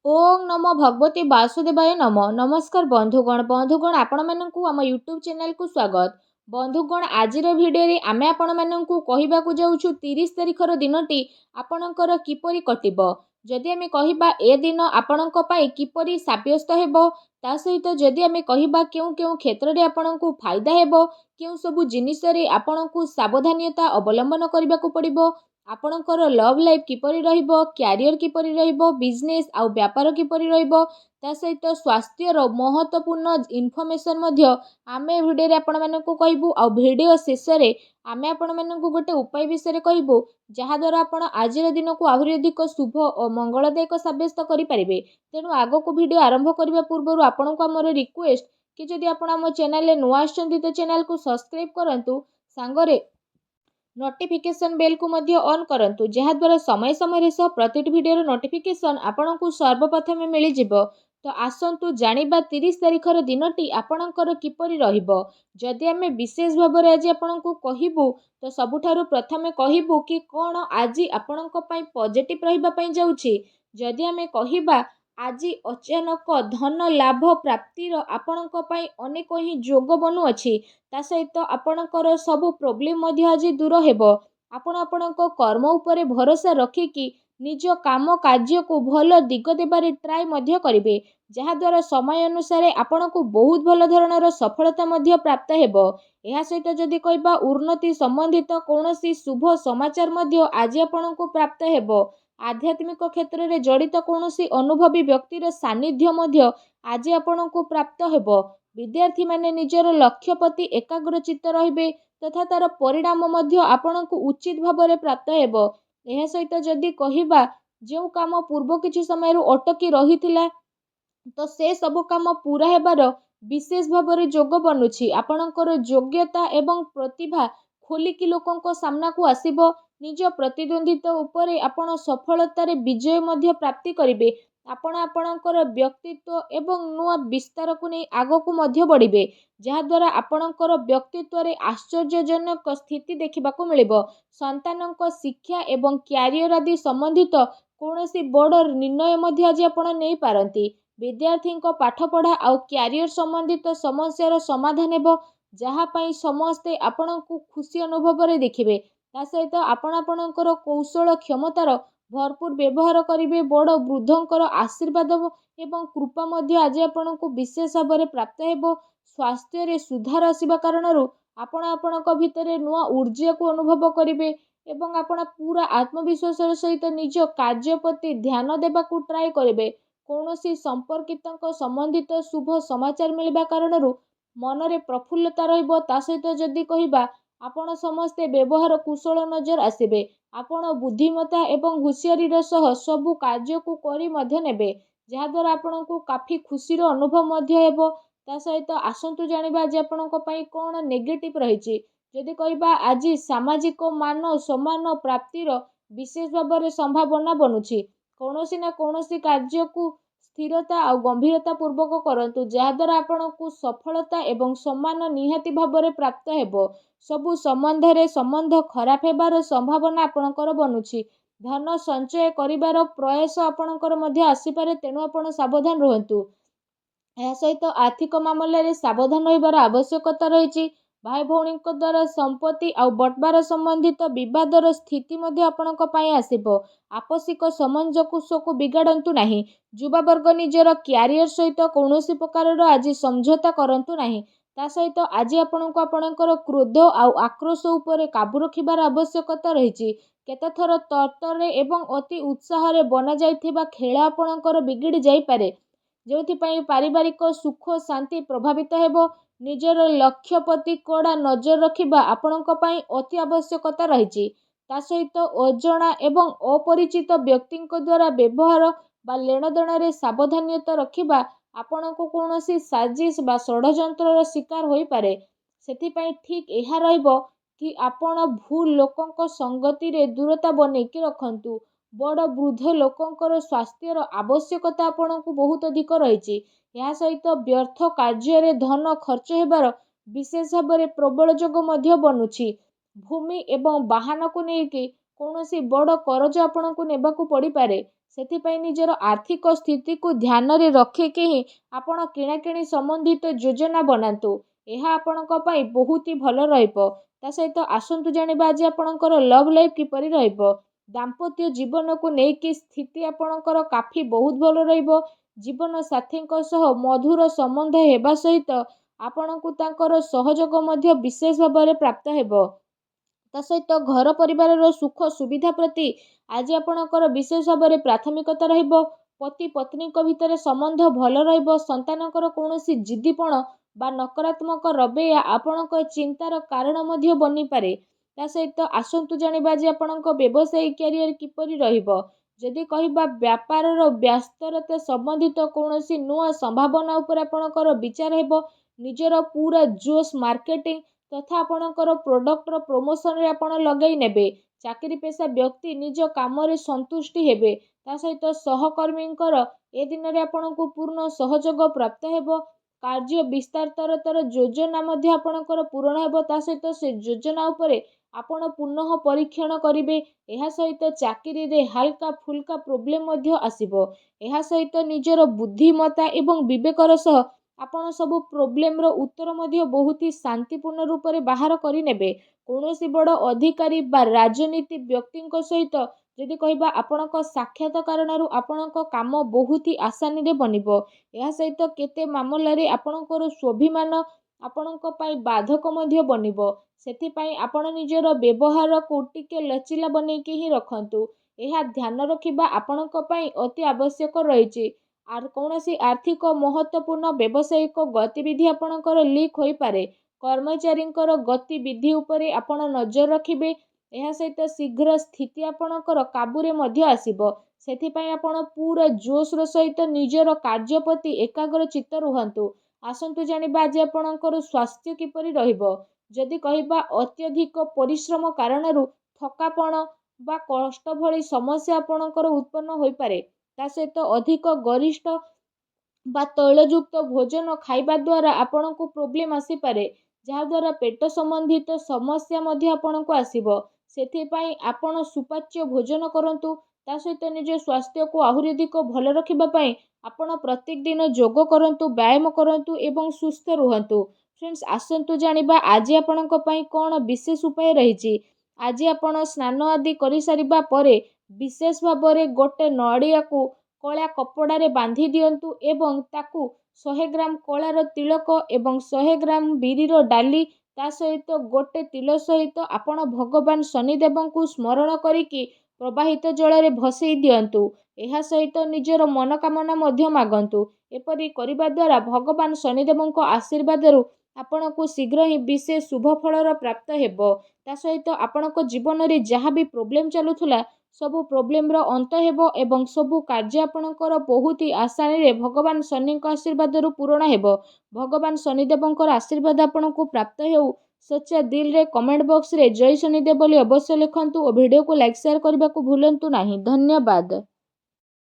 ओं नमो भगवते वासुदेवाय नम नमस्कार बंधुगण आपण मानकु आम यूट्यूब चैनल को स्वागत। बंधुगण आजिर भिडियो आमे आपण मानकु कहिबाकु जाउछु 30 तारिखर दिनटी आपणकर किपरि कटिबो। जदि आमे कहिबा ए दिन आपणक पई किपरि साब्यस्त हेबो ता सहित जदि आमे कहिबा केउ केउ क्षेत्र रे आपणकु फायदा हेबो केउ सबु जिनिस रे आपणकु सावधानता अवलंबन करबाकू पड़िबो आपणकर लव लाइफ किपरि रहिबो क्यारियर किपरि रहिबो बिजनेस आउ व्यापार किपरि रहिबो ता सहित स्वास्थ्यर महत्वपूर्ण इनफॉरमेशन मध्य आमे भिडियो रे आपण मानकु कहबू आ भिडियो शेष रे आमे आपण मानकु गोटे उपाय विषय कहबू जहा द्वारा आपण आजिर दिन को आहुरी अधिक शुभ और मंगलदायक साब्यस्त करि परिबे। तेणु आगो को भिडियो आरंभ करबा पूर्व आपण को हमर रिक्वेस्ट कि जदि आपण हम चैनल रे नुआ आछंती तो चैनल को सब्सक्राइब करंतु सांगरे नोटिफिकेशन बेल को मध्य ऑन करंतु जहा द्वारा समय समय सह प्रति भिडियो नोटिफिकेशन आपण को सर्वप्रथम मिल जिवो। तो आसंतु जानिबा 30 तारिखर दिनटी आपणकर किपरि रहिबो। जदि आमे विशेष भाव में आज आपण को कहबू तो सबुठारु प्रथमे कहबू कि कौन आज आपणक पई पॉजिटिव रहिबा पई जाउछि। जदि आमे कहिबा आज अचानक धन लाभ प्राप्तिर आपणक पई अनेक ही जोग बनू अछि ता सहित आपणकर सब प्रोब्लेम मध्य आज दूर हेबो। आपण आपणक कर्म उपरे भरोसा रखिकी निज काम कार्य को भल दिग देबारे ट्राए मध्य करिवे जहा द्वारा समय अनुसार आपण को बहुत भल धरणर सफलता मध्य प्राप्त हेबो। एहा सहित जदि कहबा उन्नति संबंधित कौनसी शुभ समाचार मध्य आज आपण को प्राप्त हेबो। आध्यात्मिक क्षेत्र में जड़ित कौनसी अनुभवी व्यक्तिर सानिध्य मध्य आज आपण को प्राप्त हेबो। विद्यार्थी माने निजर लक्ष्य प्रति एकाग्रचित्त रहिबे तथा तार परिणाम मध्य आपण को उचित भाव में प्राप्त हेबो। एहा सहित जदि कहिबा जो काम पूर्व किछि समय अटकी रहिथिला तो से सब काम पूरा हेबार विशेष भाव में जोग बनुछि। आपणकर योग्यता एवं प्रतिभा खोलिकी लोकंक सामना को आसीबो। निज प्रतिद्वंदिता उपरे आपण सफलतार विजय मध्य प्राप्ति करिवे। आपण आपणकर व्यक्तित्व एवं नुआ विस्तार को नहीं आगो को मध्य बढ़िबे जहा द्वारा आपणकर व्यक्तित्व रे आश्चर्यजनक स्थिति देखिबाकू मिलिबो। संतानक शिक्षा एवं क्यारियर आदि संबंधित कौनसी बड़ निर्णय मध्य आज आपण नहीं पारंती। विद्यार्थी पाठपढ़ा आउ क्यारियर संबंधित समस्यार समाधान हेबो जहा पई समस्ते आपण को खुशी अनुभव रे देखिबे। ता सहित आपण आपणकर कौशल क्षमतार भरपूर व्यवहार करिवे। बड़ वृद्धंकर आशीर्वाद एवं कृपा मध्य आज आपण को विशेष भाव में प्राप्त हेबो। स्वास्थ्य रे सुधार आसीबा कारणरू आपण आपणक भितरे नुआ ऊर्जा को अनुभव करिवे एवं आपण पूरा आत्मविश्वास सहित निज कार्य प्रति ध्यान देबाकू ट्राए करिवे। कौनसी संपर्कित संबंधित शुभ समाचार मिलवा कारणरू मनरे प्रफुल्लता रहिबो। ता सहित जदि कहिबा आपण समस्ते व्यवहार कुशल नजर आसिबे। आपण बुद्धिमता एवं हुशियारीर सह सबु कार्य को करी मध्य नेबे जहा द्वारा आपण को काफी खुशीर अनुभव मध्य हेबो। ता सहित आसंतु जानिबा आज आपणक पई कोन नेगेटिव रहिछि। जदि कहिबा आज सामाजिक मान सम्मान प्राप्तिर विशेष भाव में संभावना बनुछि। कौनसी ना कौनसी कार्य को स्थिरता और गंभीरता पूर्वक करंतु जहा द्वारा आपण को सफलता एवं सम्मान निहाती भाव में प्राप्त हेबो। सबु संबंध खराब हेबार संभावना आपणकर बनुछि। धन संचय करिबार प्रयास आपणकर मध्य आसीपारे तेणु आपण सावधान रहंतु। एहा सहित आर्थिक मामला रे सावधान रहिबार आवश्यकता रहिछि। भाई भौणी द्वारा संपत्ति आउ बंटवार संबंधित विवादर स्थिति मध्य आपणक पई आसीबो। आपसिक समंजस को बिगाड़ंतु नाही। युवा वर्ग निजर क्यारियर सहित कौनसी प्रकार आज समझौता करंतु नाही। ता सहित आज आपणक आपणकर क्रोध आउ आक्रोश उपरे काबू रखिबार आवश्यकता रहिछि। केतथर तर्तरे एवं अति उत्साह रे बना जाइथिबा खेल आपणकर बिगिड़ी जाई पारे जोथिपाई पारिवारिक सुख शांति प्रभावित हेबो। निजर लक्ष्य प्रति कड़ा नजर रखिबा आपणक पई अति आवश्यकता रहिछि। ता सहित अजणा एवं अपरिचित व्यक्तिଙ୍କ द्वारा व्यवहार बा लेनदेन रे सावधानता रखिबा आपणको कौनसी साजिश बा षड्यंत्रर शिकार होई पारे। सेथिपाई ठीक एहा रहइबो कि आपण भूल लोकंक संगति रे दूरता बनेकी रखंतु। बड़ वृद्ध लोकंकर स्वास्थ्यर आवश्यकता आपणको बहुत अधिक रहिछि। या सहित व्यर्थ कार्य रे धन खर्च हेबार विशेष भाव में प्रबल जोग मध्य बनुछि। भूमि एवं वाहन को लेकिन कौनसी बड़ करज आपणको नेबाकू पड़ी पारे। ସେଥିପାଇଁ ନିଜର ଆର୍ଥିକ ସ୍ଥିତିକୁ ଧ୍ୟାନରେ ରଖିକି ହିଁ ଆପଣ କିଣାକିଣି ସମ୍ବନ୍ଧିତ ଯୋଜନା ବନାନ୍ତୁ। ଏହା ଆପଣଙ୍କ ପାଇଁ ବହୁତ ହି ଭଲ ରହିବ। ତା ସହିତ ଆସନ୍ତୁ ଜାଣିବା ଆଜି ଆପଣଙ୍କର ଲଭ୍ ଲାଇଫ୍ କିପରି ରହିବ। ଦାମ୍ପତ୍ୟ ଜୀବନକୁ ନେଇକି ସ୍ଥିତି ଆପଣଙ୍କର କାଫି ବହୁତ ଭଲ ରହିବ। ଜୀବନ ସାଥୀଙ୍କ ସହ ମଧୁର ସମ୍ବନ୍ଧ ହେବା ସହିତ ଆପଣଙ୍କୁ ତାଙ୍କର ସହଯୋଗ ମଧ୍ୟ ବିଶେଷ ଭାବରେ ପ୍ରାପ୍ତ ହେବ। ତା ସହିତ ଘର ପରିବାରର ସୁଖ ସୁବିଧା ପ୍ରତି ଆଜି ଆପଣଙ୍କର ବିଶେଷ ଭାବରେ ପ୍ରାଥମିକତା ରହିବ। ପତି ପତ୍ନୀଙ୍କ ଭିତରେ ସମ୍ବନ୍ଧ ଭଲ ରହିବ। ସନ୍ତାନଙ୍କର କୌଣସି ଜିଦ୍ଦିପଣ ବା ନକାରାତ୍ମକ ରବୈୟା ଆପଣଙ୍କ ଚିନ୍ତାର କାରଣ ମଧ୍ୟ ବନିପାରେ। ତା ସହିତ ଆସନ୍ତୁ ଜାଣିବା ଯେ ଆପଣଙ୍କ ବ୍ୟବସାୟିକ କ୍ୟାରିୟର କିପରି ରହିବ। ଯଦି କହିବା ବ୍ୟାପାରର ବ୍ୟସ୍ତରତା ସମ୍ବନ୍ଧିତ କୌଣସି ନୂଆ ସମ୍ଭାବନା ଉପରେ ଆପଣଙ୍କର ବିଚାର ହେବ। ନିଜର ପୁରା ଜୋସ୍ ମାର୍କେଟିଂ ତଥା ଆପଣଙ୍କର ପ୍ରୋଡକ୍ଟର ପ୍ରମୋସନରେ ଆପଣ ଲଗାଇ ନେବେ। ଚାକିରି ପେଶା ବ୍ୟକ୍ତି ନିଜ କାମରେ ସନ୍ତୁଷ୍ଟି ହେବେ। ତା ସହିତ ସହକର୍ମୀଙ୍କର ଏ ଦିନରେ ଆପଣଙ୍କୁ ପୂର୍ଣ୍ଣ ସହଯୋଗ ପ୍ରାପ୍ତ ହେବ। କାର୍ଯ୍ୟ ବିସ୍ତାରତର ଯୋଜନା ମଧ୍ୟ ଆପଣଙ୍କର ପୂରଣ ହେବ। ତା ସହିତ ସେ ଯୋଜନା ଉପରେ ଆପଣ ପୁନଃ ପରୀକ୍ଷଣ କରିବେ। ଏହା ସହିତ ଚାକିରିରେ ହାଲକା ଫୁଲକା ପ୍ରୋବ୍ଲେମ ମଧ୍ୟ ଆସିବ। ଏହା ସହିତ ନିଜର ବୁଦ୍ଧିମତ୍ତା ଏବଂ ବିବେକର ସହ ଆପଣ ସବୁ ପ୍ରୋବ୍ଲେମର ଉତ୍ତର ମଧ୍ୟ ବହୁତ ହି ଶାନ୍ତିପୂର୍ଣ୍ଣ ରୂପରେ ବାହାର କରିନେବେ। କୌଣସି ବଡ଼ ଅଧିକାରୀ ବା ରାଜନୀତି ବ୍ୟକ୍ତିଙ୍କ ସହିତ ଯଦି କହିବା ଆପଣଙ୍କ ସାକ୍ଷାତ କାରଣରୁ ଆପଣଙ୍କ କାମ ବହୁତ ହି ଆସାନୀରେ ବନିବ। ଏହା ସହିତ କେତେ ମାମଲାରେ ଆପଣଙ୍କର ସ୍ୱାଭିମାନ ଆପଣଙ୍କ ପାଇଁ ବାଧକ ମଧ୍ୟ ବନିବ। ସେଥିପାଇଁ ଆପଣ ନିଜର ବ୍ୟବହାରକୁ ଟିକେ ଲଚିଲା ବନେଇକି ହିଁ ରଖନ୍ତୁ। ଏହା ଧ୍ୟାନ ରଖିବା ଆପଣଙ୍କ ପାଇଁ ଅତି ଆବଶ୍ୟକ ରହିଛି। କୌଣସି ଆର୍ଥିକ ମହତ୍ତ୍ୱପୂର୍ଣ୍ଣ ବ୍ୟବସାୟିକ ଗତିବିଧି ଆପଣଙ୍କର ଲିକ୍ ହୋଇପାରେ। କର୍ମଚାରୀଙ୍କର ଗତିବିଧି ଉପରେ ଆପଣ ନଜର ରଖିବେ। ଏହା ସହିତ ଶୀଘ୍ର ସ୍ଥିତି ଆପଣଙ୍କର କାବୁରେ ମଧ୍ୟ ଆସିବ। ସେଥିପାଇଁ ଆପଣ ପୁରା ଜୋସ୍ର ସହିତ ନିଜର କାର୍ଯ୍ୟ ପ୍ରତି ଏକାଗ୍ର ଚିତ୍ତ ରୁହନ୍ତୁ। ଆସନ୍ତୁ ଜାଣିବା ଆଜି ଆପଣଙ୍କର ସ୍ୱାସ୍ଥ୍ୟ କିପରି ରହିବ। ଯଦି କହିବା ଅତ୍ୟଧିକ ପରିଶ୍ରମ କାରଣରୁ ଥକାପଣ ବା କଷ୍ଟ ଭଳି ସମସ୍ୟା ଆପଣଙ୍କର ଉତ୍ପନ୍ନ ହୋଇପାରେ। ତା ସହିତ ଅଧିକ ଗରିଷ୍ଠ ବା ତୈଳଯୁକ୍ତ ଭୋଜନ ଖାଇବା ଦ୍ୱାରା ଆପଣଙ୍କୁ ପ୍ରୋବ୍ଲେମ ଆସିପାରେ। ଯାହାଦ୍ୱାରା ପେଟ ସମ୍ବନ୍ଧିତ ସମସ୍ୟା ମଧ୍ୟ ଆପଣଙ୍କୁ ଆସିବ। ସେଥିପାଇଁ ଆପଣ ସୁପାଚ୍ୟ ଭୋଜନ କରନ୍ତୁ। ତା ସହିତ ନିଜ ସ୍ୱାସ୍ଥ୍ୟକୁ ଆହୁରି ଅଧିକ ଭଲ ରଖିବା ପାଇଁ ଆପଣ ପ୍ରତ୍ୟେକ ଦିନ ଯୋଗ କରନ୍ତୁ, ବ୍ୟାୟାମ କରନ୍ତୁ ଏବଂ ସୁସ୍ଥ ରୁହନ୍ତୁ। ଫ୍ରେଣ୍ଡସ୍, ଆସନ୍ତୁ ଜାଣିବା ଆଜି ଆପଣଙ୍କ ପାଇଁ କ'ଣ ବିଶେଷ ଉପାୟ ରହିଛି। ଆଜି ଆପଣ ସ୍ନାନ ଆଦି କରିସାରିବା ପରେ ବିଶେଷ ଭାବରେ ଗୋଟେ ନଡ଼ିଆକୁ କଳା କପଡ଼ାରେ ବାନ୍ଧି ଦିଅନ୍ତୁ ଏବଂ ତାକୁ 100 ଗ୍ରାମ କଳାର ତିଳକ ଏବଂ 100 ଗ୍ରାମ ବିରିର ଡାଲି ତା ସହିତ ଗୋଟେ ତିଳ ସହିତ ଆପଣ ଭଗବାନ ଶନିଦେବଙ୍କୁ ସ୍ମରଣ କରିକି ପ୍ରବାହିତ ଜଳରେ ଭସେଇ ଦିଅନ୍ତୁ। ଏହା ସହିତ ନିଜର ମନୋକାମନା ମଧ୍ୟ ମାଗନ୍ତୁ। ଏପରି କରିବା ଦ୍ୱାରା ଭଗବାନ ଶନିଦେବଙ୍କ ଆଶୀର୍ବାଦରୁ ଆପଣଙ୍କୁ ଶୀଘ୍ର ହିଁ ବିଶେଷ ଶୁଭ ଫଳର ପ୍ରାପ୍ତ ହେବ। ତା ସହିତ ଆପଣଙ୍କ ଜୀବନରେ ଯାହା ବି ପ୍ରୋବ୍ଲେମ ଚାଲୁଥିଲା ସବୁ ପ୍ରୋବ୍ଲେମର ଅନ୍ତ ହେବ ଏବଂ ସବୁ କାର୍ଯ୍ୟ ଆପଣଙ୍କର ବହୁତ ହି ଆସାନୀରେ ଭଗବାନ ଶନିଙ୍କ ଆଶୀର୍ବାଦରୁ ପୂରଣ ହେବ। ଭଗବାନ ଶନିଦେବଙ୍କର ଆଶୀର୍ବାଦ ଆପଣଙ୍କୁ ପ୍ରାପ୍ତ ହେଉ। ସଚ୍ଚା ଦିଲରେ କମେଣ୍ଟ ବକ୍ସରେ ଜୟ ଶନିଦେବ ବୋଲି ଅବଶ୍ୟ ଲେଖନ୍ତୁ ଓ ଭିଡ଼ିଓକୁ ଲାଇକ୍ ସେୟାର କରିବାକୁ ଭୁଲନ୍ତୁ ନାହିଁ। ଧନ୍ୟବାଦ।